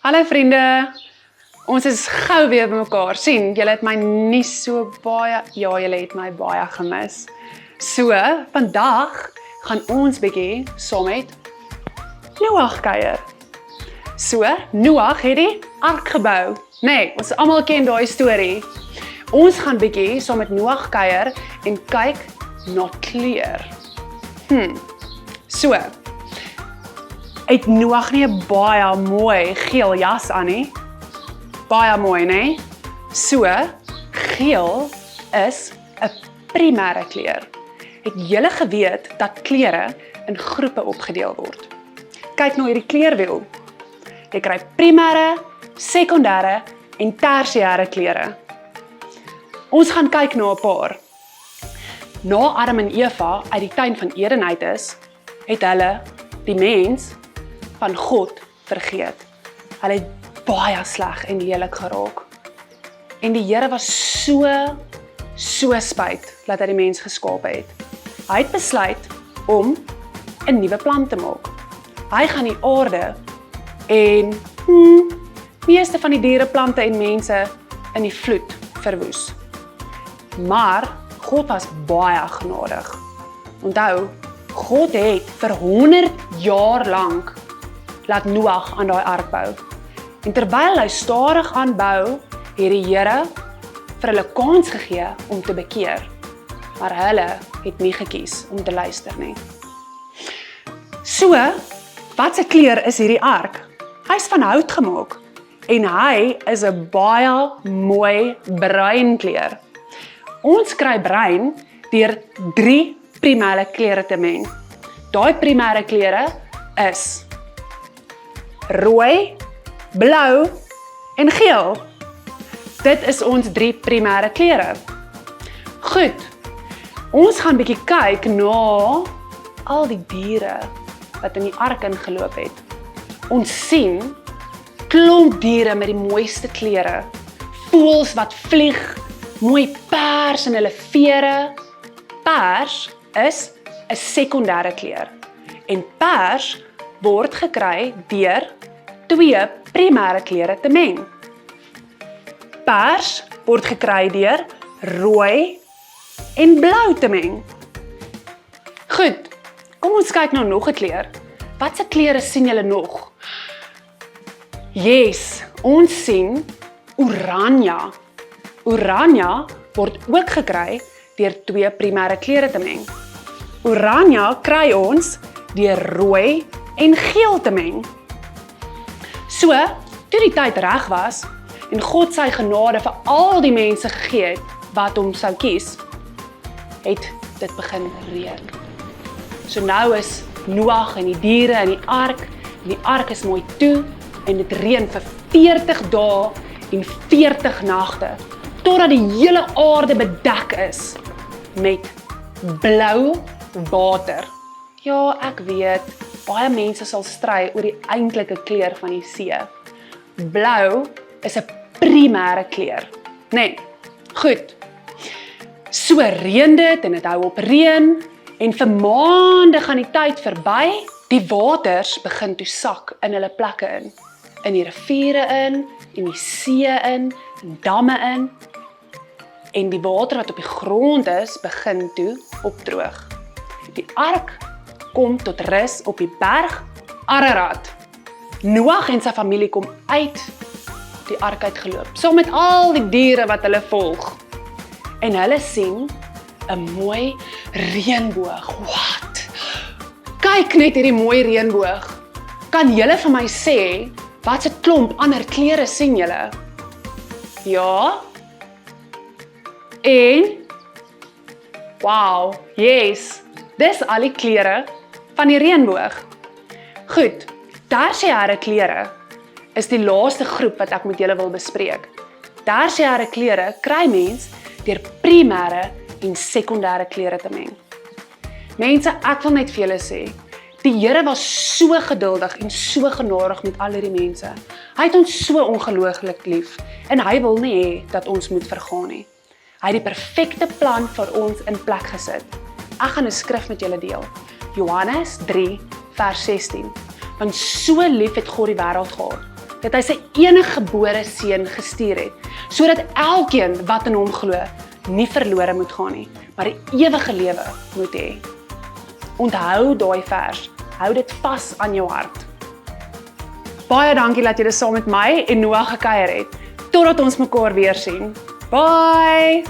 Hallo vriende, ons is gou weer by mekaar. Sien, julle het my nie so baie, ja, julle het my baie gemis. So, vandag gaan ons bietjie saam met Noag kuier. So, Noag het die ark gebou. Nee, ons almal ken daai storie. Ons gaan bietjie saam met Noag kuier en kyk na kleur. So, het Noag nie 'n baie mooi geel jas aan nie? Baie mooi, né? So, geel is 'n primêre kleur. Het julle geweet dat kleure in groepe opgedeel word? Kyk na hierdie kleurwiel. Jy kry primêre, sekondêre en tersiêre kleure. Ons gaan kyk na 'n paar. Na Adam en Eva uit die tuin van Eden uit is, het hulle die mens van God vergeet. Hulle het baie sleg en lelik geraak. En die Here was so spyt dat hy die mens geskaap het. Hy het besluit om 'n nuwe plan te maak. Hy gaan die aarde en meeste van die diere, plante en mense in die vloed verwoes. Maar God was baie genadig. Onthou, God het vir 100 jaar lank laat Noag aan daai ark bou. En terwyl hy stadig aanbou, het die Here vir hulle kans gegee om te bekeer. Maar hulle het nie gekies om te luister nie. So, wat se kleur is hierdie ark? Hy's van hout gemaak en hy is 'n baie mooi bruin kleur. Ons kry bruin deur 3 primêre kleure te meng. Daai primêre kleure is rooi, blou en geel. Dit is ons 3 primêre kleure. Goed, ons gaan bietjie kyk na al die diere wat in die ark ingeloop het. Ons sien klomp diere met die mooiste kleure. Voëls wat vlieg, mooi pers in hulle vere. Pers is 'n sekondêre kleur. En pers word gekry deur 2 primêre kleure te meng. Pers word gekry deur rooi en blou te meng. Goed, kom ons kyk nou nog 'n kleur. Wat se kleure sien julle nog? Yes, ons sien oranje. Oranje word ook gekry deur 2 primêre kleure te meng. Oranje kry ons deur rooi en geel te meng. So, toe die tyd reg was en God sy genade vir al die mense gegee het wat hom sou kies, het dit begin reën. So nou is Noag en die diere in die ark is mooi toe en dit reën vir 40 dae en 40 nagte totdat die hele aarde bedek is met blou water. Ja, ek weet, baie mense sal stry oor die eintlike kleur van die see. Blou is 'n primêre kleur. Nee, goed. So reën dit en dit hou op reën en vir maande gaan die tyd verby. Die waters begin toe sak in hulle plekke in. In die riviere in die see in damme in. En die water wat op die grond is, begin toe opdroog. Die ark kom tot rus op die berg Ararat. Noag en sy familie kom uit die ark uitgeloop, saam met al die diere wat hulle volg. En hulle sien 'n mooi reënboog. Wat? Kyk net hierdie mooi reënboog. Kan julle vir my sê, wat 'n klomp ander kleure sien julle? Ja? En? Wow, yes. Dis al die kleure van die reënboog. Goed, tersiêre kleure is die laaste groep wat ek met julle wil bespreek. Tersiêre kleure kry mens deur primêre en sekondêre kleure te meng. Mense, ek wil net vir julle sê, die Here was so geduldig en so genadig met al hierdie mense. Hy het ons so ongelooflik lief en hy wil nie hê dat ons moet vergaan nie. Hy het die perfekte plan vir ons in plek gesit. Ek gaan 'n skrif met julle deel. Johannes 3 vers 16. Want so lief het God die wêreld gehad, dat hy sy enige gebore seun gestuur het, sodat elkeen wat in hom glo, nie verlore moet gaan nie, maar die ewige lewe moet hê. Onthou daai vers, hou dit vas aan jou hart. Baie dankie dat julle saam met my en Noah gekuier het, totdat ons mekaar weer sien. Bye!